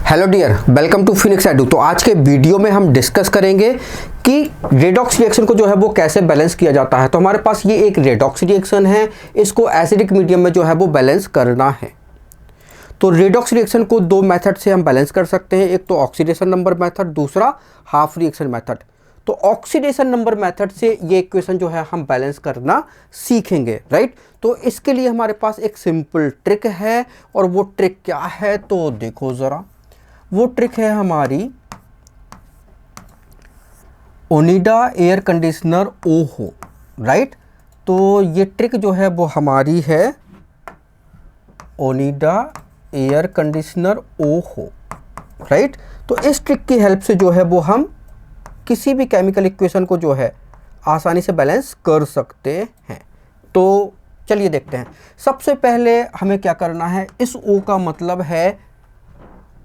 Hello dear, welcome to Phoenix Edu. तो आज के वीडियो में हम डिस्कस करेंगे कि रेडॉक्स रिएक्शन को जो है वो कैसे बैलेंस किया जाता है। तो हमारे पास ये एक रेडॉक्स रिएक्शन है, इसको एसिडिक मीडियम में जो है वो बैलेंस करना है। तो रेडॉक्स रिएक्शन को दो मेथड से हम बैलेंस कर सकते हैं, एक तो ऑक्सीडेशन नंबर मेथड, दूसरा हाफ रिएक्शन मेथड। तो ऑक्सीडेशन नंबर मेथड से ये इक्वेशन जो है हम बैलेंस करना सीखेंगे, राइट। तो इसके लिए हमारे पास एक सिंपल ट्रिक है, और वो ट्रिक क्या है तो देखो ज़रा। वो ट्रिक है हमारी ओनिडा एयर कंडीशनर ओहो, राइट। तो ये ट्रिक जो है वो हमारी है ओनिडा एयर कंडीशनर ओहो, राइट। तो इस ट्रिक की हेल्प से जो है वो हम किसी भी केमिकल इक्वेशन को जो है आसानी से बैलेंस कर सकते हैं। तो चलिए देखते हैं। सबसे पहले हमें क्या करना है, इस O का मतलब है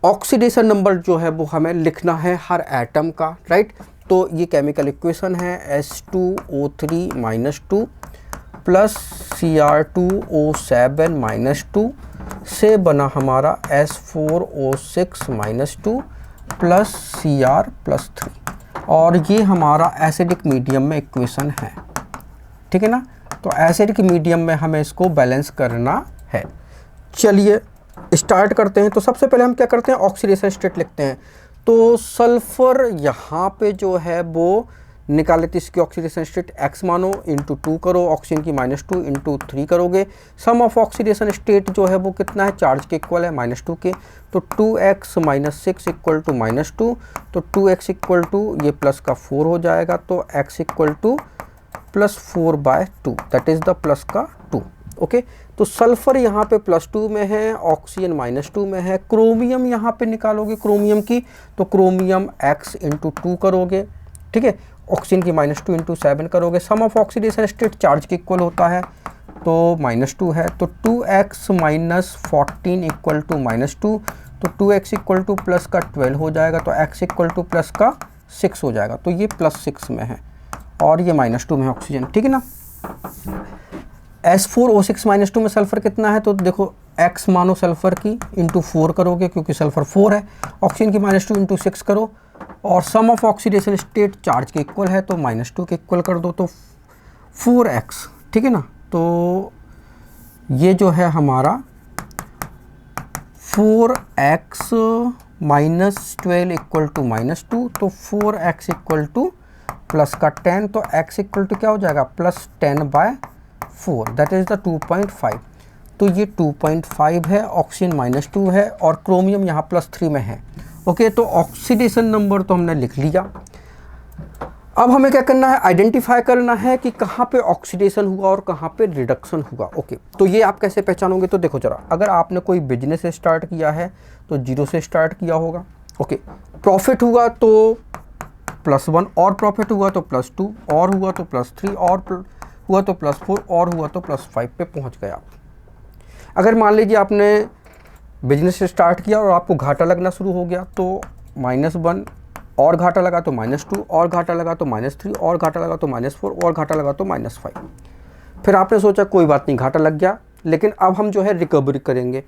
ऑक्सीडेशन नंबर जो है वो हमें लिखना है हर एटम का, राइट। तो ये केमिकल इक्वेशन है H2O3-2 प्लस Cr2O7-2 से बना हमारा S4O6-2 प्लस Cr+3, और ये हमारा एसिडिक मीडियम में इक्वेशन है, ठीक है ना। तो एसिडिक मीडियम में हमें इसको बैलेंस करना है। चलिए स्टार्ट करते हैं। तो सबसे पहले हम क्या करते हैं, ऑक्सीडेशन स्टेट लिखते हैं। तो सल्फर यहाँ पे जो है वो निकाल लेते, इसकी ऑक्सीडेशन स्टेट x मानो इंटू 2 करो, ऑक्सीजन की -2 इंटू 3 करोगे। सम ऑफ ऑक्सीडेशन स्टेट जो है वो कितना है, चार्ज के इक्वल है -2 के। तो 2x - 6 इक्वल टू -2, तो 2x इक्वल टू ये प्लस का 4 हो जाएगा, तो x equal to +4/2, that is the plus का 2। ओके, तो सल्फर यहाँ पे +2 में है, ऑक्सीजन -2 में है। क्रोमियम यहाँ पे निकालोगे क्रोमियम की, तो क्रोमियम x इंटू 2 करोगे, ठीक है। ऑक्सीजन की -2 इंटू 7 करोगे। सम ऑफ ऑक्सीडेशन स्टेट चार्ज के इक्वल होता है, तो -2 है, तो 2x - 14 इक्वल टू -2, तो 2x इक्वल टू प्लस का 12 हो जाएगा, तो x इक्वल टू प्लस का 6 हो जाएगा। तो ये +6 में है और ये -2 में है ऑक्सीजन, ठीक है ना। S4O6-2 में सल्फर कितना है, तो देखो x मानो सल्फर की इंटू 4 करोगे, क्योंकि सल्फर 4 है। ऑक्सीजन की -2 इंटू 6 करो, और सम ऑफ ऑक्सीडेशन स्टेट चार्ज के इक्वल है, तो -2 के इक्वल कर दो, तो 4x, ठीक है ना। तो ये जो है हमारा 4x - 12 इक्वल टू -2, तो 4x इक्वल टू प्लस का 10, तो x इक्वल टू क्या हो जाएगा, +10/4, दैट इज़ द 2.5। तो ये 2.5 है, ऑक्सीजन -2 है, और क्रोमियम यहाँ +3 में है। ओके, तो ऑक्सीडेशन नंबर तो हमने लिख लिया। अब हमें क्या करना है, आइडेंटिफाई करना है कि कहाँ पे ऑक्सीडेशन हुआ और कहाँ पे रिडक्शन हुआ। ओके, तो ये आप कैसे पहचानोगे, तो देखो जरा। अगर आपने कोई बिजनेस स्टार्ट किया है तो 0 से स्टार्ट किया होगा। ओके, प्रॉफिट हुआ तो +1, और प्रॉफिट हुआ तो +2, और हुआ तो +3, और हुआ तो +4, और हुआ तो +5 पे पहुँच गए आप। अगर मान लीजिए आपने बिजनेस स्टार्ट किया और आपको घाटा लगना शुरू हो गया, तो -1, और घाटा लगा तो -2, और घाटा लगा तो -3, और घाटा लगा तो -4, और घाटा लगा तो -5। फिर आपने सोचा कोई बात नहीं, घाटा लग गया, लेकिन अब हम जो है रिकवरी करेंगे।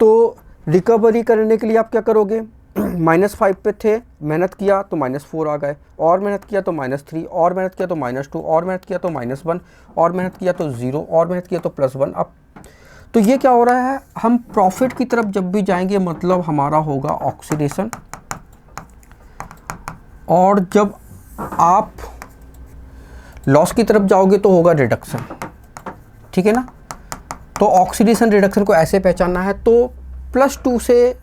तो रिकवरी करने के लिए आप क्या करोगे, -5 पे थे, मेहनत किया तो -4 आ गए, और मेहनत किया तो -3, और मेहनत किया तो -2, और मेहनत किया तो -1, और मेहनत किया तो 0, और मेहनत किया तो +1। अब तो ये क्या हो रहा है, हम प्रॉफिट की तरफ जब भी जाएंगे मतलब हमारा होगा ऑक्सीडेशन, और जब आप लॉस की तरफ जाओगे तो होगा रिडक्शन, ठीक है ना। तो ऑक्सीडेशन रिडक्शन को ऐसे पहचानना है। तो +2 से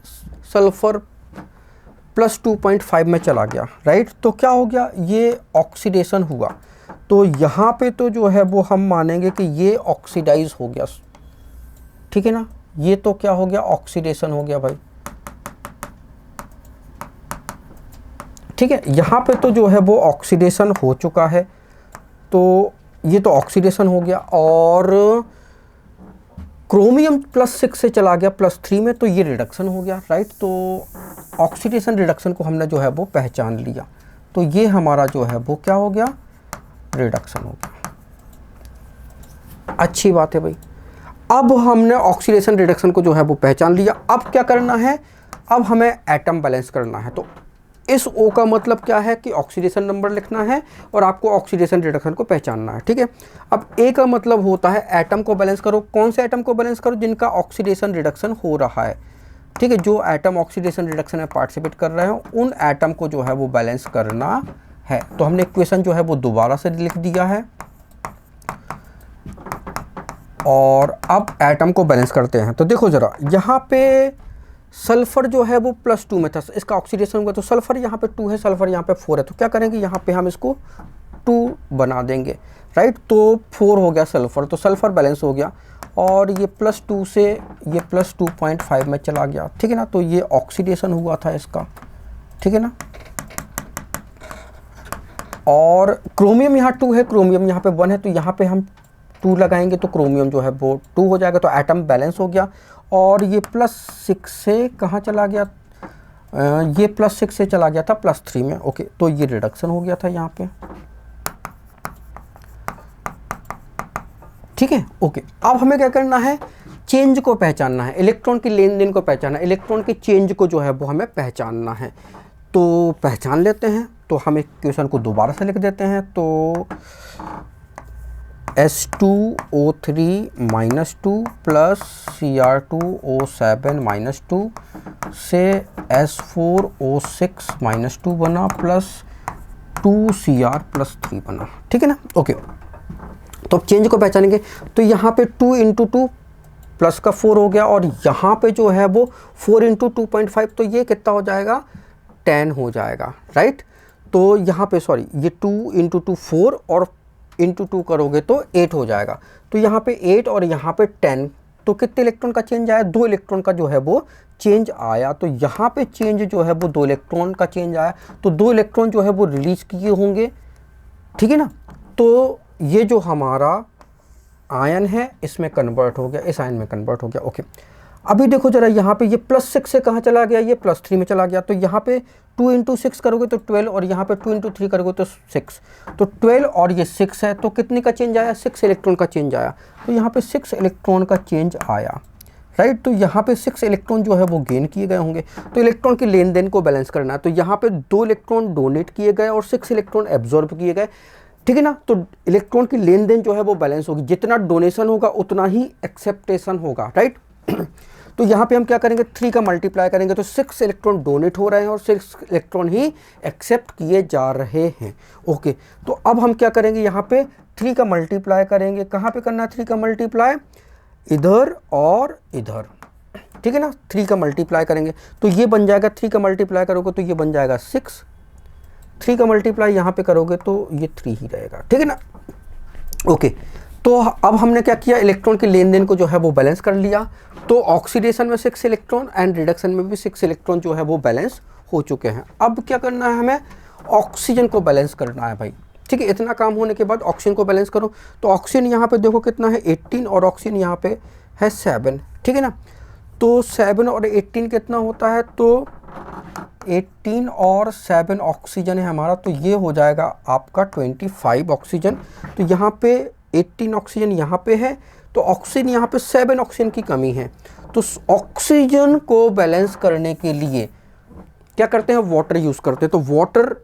सल्फर +2.5 में चला गया, राइट। तो क्या हो गया, ये ऑक्सीडेशन हुआ। तो यहाँ पे तो जो है वो हम मानेंगे कि ये ऑक्सीडाइज हो गया, ठीक है ना। ये तो क्या हो गया, ऑक्सीडेशन हो गया भाई, ठीक है। यहाँ पे तो जो है वो ऑक्सीडेशन हो चुका है, तो ये तो ऑक्सीडेशन हो गया, और क्रोमियम +6 से चला गया +3 में, तो ये रिडक्शन हो गया, राइट। तो ऑक्सीडेशन रिडक्शन को हमने जो है वो पहचान लिया। तो ये हमारा जो है वो क्या हो गया, रिडक्शन हो गया। अच्छी बात है भाई। अब हमने ऑक्सीडेशन रिडक्शन को जो है वो पहचान लिया। अब क्या करना है, अब हमें एटम बैलेंस करना है, तो इस O का मतलब क्या है कि ऑक्सीडेशन नंबर लिखना है और आपको ऑक्सीडेशन रिडक्शन को पहचानना है, ठीक है। अब A का मतलब होता है एटम को बैलेंस करो। कौन से एटम को बैलेंस करो? जिनका ऑक्सीडेशन रिडक्शन हो रहा है, ठीक है। जो एटम ऑक्सीडेशन रिडक्शन में पार्टिसिपेट कर रहे हो उन एटम को जो है वो बैलेंस करना है। तो हमने इक्वेशन जो है वो दोबारा से लिख दिया है और अब एटम को बैलेंस करते हैं। तो देखो ज़रा, यहाँ पे सल्फ़र जो है वो +2 में था, इसका ऑक्सीडेशन हुआ तो सल्फ़र यहाँ पे 2 है, सल्फ़र यहाँ पे 4 है। तो क्या करेंगे, यहाँ पे हम इसको 2 बना देंगे, राइट। तो 4 हो गया सल्फ़र, तो सल्फ़र बैलेंस हो गया और ये +2 से ये +2.5 में चला गया, ठीक है ना। तो ये ऑक्सीडेशन हुआ था इसका, ठीक है ना। और क्रोमियम यहाँ 2 है, क्रोमियम यहाँ पे 1 है, तो यहाँ पे हम 2 लगाएंगे तो क्रोमियम जो है वो 2 हो जाएगा। तो एटम बैलेंस हो गया। और ये +6 से कहाँ चला गया, ये +6 से चला गया था +3 में, ओके। तो ये रिडक्शन हो गया था यहाँ पे, ठीक है, ओके। अब हमें क्या करना है, चेंज को पहचानना है, इलेक्ट्रॉन की लेन देन को पहचानना है, इलेक्ट्रॉन के चेंज को जो है वो हमें पहचानना है। तो पहचान लेते हैं। तो हम इक्वेशन को दोबारा से लिख देते हैं। तो S2O3 -2 प्लस Cr2O7 -2 से S4O6 -2 बना प्लस 2Cr + 3 बना, ठीक है ना, ओके। तो अब चेंज को पहचानेंगे। तो यहाँ पे 2 × 2 प्लस का 4 हो गया और यहाँ पे जो है वो 4 × 2.5, तो ये कितना हो जाएगा, 10 हो जाएगा, राइट। तो यहाँ पे सॉरी, ये 2 × 2 4 और × 2 करोगे तो 8 हो जाएगा। तो यहाँ पे 8 और यहाँ पे 10, तो कितने इलेक्ट्रॉन का चेंज आया, 2 इलेक्ट्रॉन का जो है वो चेंज आया। तो यहाँ पे चेंज जो है वो 2 इलेक्ट्रॉन का चेंज आया। तो 2 इलेक्ट्रॉन जो है वो रिलीज किए होंगे, ठीक है ना। तो ये जो हमारा आयन है इसमें कन्वर्ट हो गया, इस आयन में कन्वर्ट हो गया, ओके। अभी देखो जरा, यहाँ पे ये +6 से कहाँ चला गया, ये +3 में चला गया। तो यहाँ पे 2 × 6 करोगे तो 12 और यहाँ पे 2 × 3 करोगे तो 6। तो 12 और ये 6 है, तो कितने का चेंज आया, 6 इलेक्ट्रॉन का चेंज आया। तो यहाँ पे 6 इलेक्ट्रॉन का चेंज आया, राइट। तो यहाँ पे 6 इलेक्ट्रॉन जो है वो गेन किए गए होंगे। तो इलेक्ट्रॉन की लेन देन को बैलेंस करना है। तो यहाँ पे 2 इलेक्ट्रॉन डोनेट किए गए और 6 इलेक्ट्रॉन एब्जॉर्ब किए गए, ठीक है ना। तो इलेक्ट्रॉन की लेन देन जो है वो बैलेंस होगी। जितना डोनेशन होगा उतना ही एक्सेप्टेशन होगा, राइट। तो यहाँ पे हम क्या करेंगे, 3 का मल्टीप्लाई करेंगे तो 6 इलेक्ट्रॉन डोनेट हो रहे हैं और 6 इलेक्ट्रॉन ही एक्सेप्ट किए जा रहे हैं, ओके। तो अब हम क्या करेंगे, यहाँ पे 3 का मल्टीप्लाई करेंगे। कहाँ पे करना है 3 का मल्टीप्लाई, इधर और इधर, ठीक है ना। 3 का मल्टीप्लाई करेंगे तो ये बन जाएगा, 3 का मल्टीप्लाई करोगे तो ये बन जाएगा 6, 3 का मल्टीप्लाई यहाँ पे करोगे तो ये 3 ही रहेगा, ठीक है ना, ओके। तो अब हमने क्या किया, इलेक्ट्रॉन की लेन देन को जो है वो बैलेंस कर लिया। तो ऑक्सीडेशन में 6 इलेक्ट्रॉन एंड रिडक्शन में भी 6 इलेक्ट्रॉन जो है वो बैलेंस हो चुके हैं। अब क्या करना है, हमें ऑक्सीजन को बैलेंस करना है भाई, ठीक है। इतना काम होने के बाद ऑक्सीजन को बैलेंस करो। तो ऑक्सीजन यहाँ पे देखो कितना है, 18 और ऑक्सीजन यहाँ पे है 7, ठीक है ना। तो 7 और 18 कितना होता है, तो 18 और 7 ऑक्सीजन है हमारा, तो ये हो जाएगा आपका 25 ऑक्सीजन। तो यहाँ पे 18 ऑक्सीजन यहाँ पे है, तो ऑक्सीजन यहाँ पे 7 ऑक्सीजन की कमी है। तो ऑक्सीजन को बैलेंस करने के लिए क्या करते हैं, वाटर यूज़ करते हैं। तो वाटर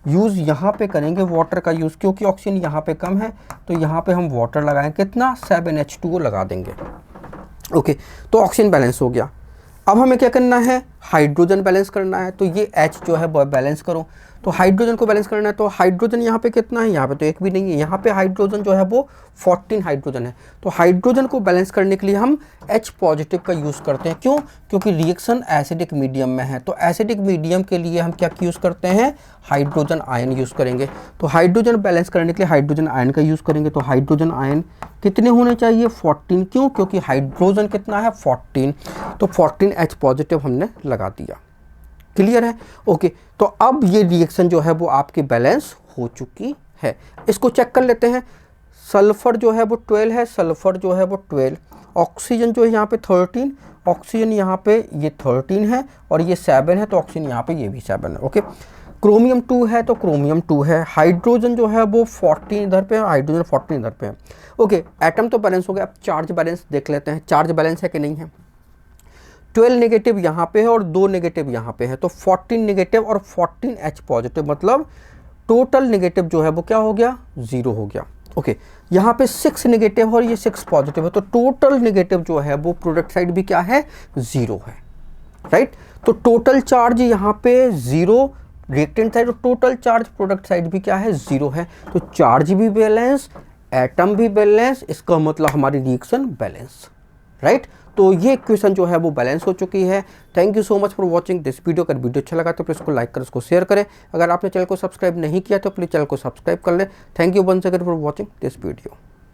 यूज़ यहाँ पे करेंगे, वाटर का यूज़, क्योंकि ऑक्सीजन यहाँ पे कम है तो यहाँ पे हम वाटर लगाएं, कितना 7H2O लगा देंगे, ओके। तो ऑक्सीजन बैलेंस हो गया। अब हमें क्या करना है, हाइड्रोजन बैलेंस करना है। तो ये H जो है वो बैलेंस करो। तो हाइड्रोजन को बैलेंस करना है। तो हाइड्रोजन यहाँ पे कितना है, यहाँ पे तो एक भी नहीं है, यहाँ पे हाइड्रोजन जो है वो 14 हाइड्रोजन है। तो हाइड्रोजन को बैलेंस करने के लिए हम H पॉजिटिव का यूज़ करते हैं। क्यों, क्योंकि रिएक्शन एसिडिक मीडियम में है। तो एसिडिक मीडियम के लिए हम क्या यूज़ करते हैं, हाइड्रोजन आयन यूज़ करेंगे। तो हाइड्रोजन बैलेंस करने के लिए हाइड्रोजन आयन का यूज़ करेंगे। तो हाइड्रोजन आयन कितने होने चाहिए, 14। क्यों, क्योंकि हाइड्रोजन कितना है, 14। तो 14 H पॉजिटिव हमने लगा दिया, क्लियर है, ओके। तो अब ये रिएक्शन जो है वो आपकी बैलेंस हो चुकी है। इसको चेक कर लेते हैं। सल्फर जो है वो 12 है, सल्फर जो है वो 12, ऑक्सीजन जो है यहाँ पे 13, ऑक्सीजन यहाँ पे ये 13 है और ये 7 है, तो ऑक्सीजन यहाँ पे ये भी 7 है, ओके। क्रोमियम 2 है तो क्रोमियम 2 है। हाइड्रोजन जो है वो 14 इधर पे है, हाइड्रोजन 14 इधर पे है, ओके। एटम तो बैलेंस हो गया। अब चार्ज बैलेंस देख लेते हैं, चार्ज बैलेंस है कि नहीं है। 12 नेगेटिव यहाँ पे है और 2 नेगेटिव यहाँ पे है, तो 14 नेगेटिव और 14 H पॉजिटिव, मतलब टोटल नेगेटिव जो है वो क्या हो गया, 0 हो गया। ओके, यहाँ पे 6 नेगेटिव और ये 6 पॉजिटिव है, तो टोटल नेगेटिव जो है वो प्रोडक्ट साइड भी क्या है, 0 है, राइट। तो टोटल चार्ज यहाँ पे 0 रिएक्टेंट साइड और टोटल चार्ज प्रोडक्ट साइड भी क्या है, 0 है। तो चार्ज भी बैलेंस, एटम भी बैलेंस, इसका मतलब हमारी रिएक्शन बैलेंस, राइट। तो ये इक्वेशन जो है वो बैलेंस हो चुकी है। Thank you so much for watching this video. अगर वीडियो अच्छा लगा तो प्लीज़ इसको लाइक करें, इसको शेयर करें। अगर आपने चैनल को सब्सक्राइब नहीं किया तो प्लीज़ चैनल को सब्सक्राइब कर लें। Thank you once again for watching this video.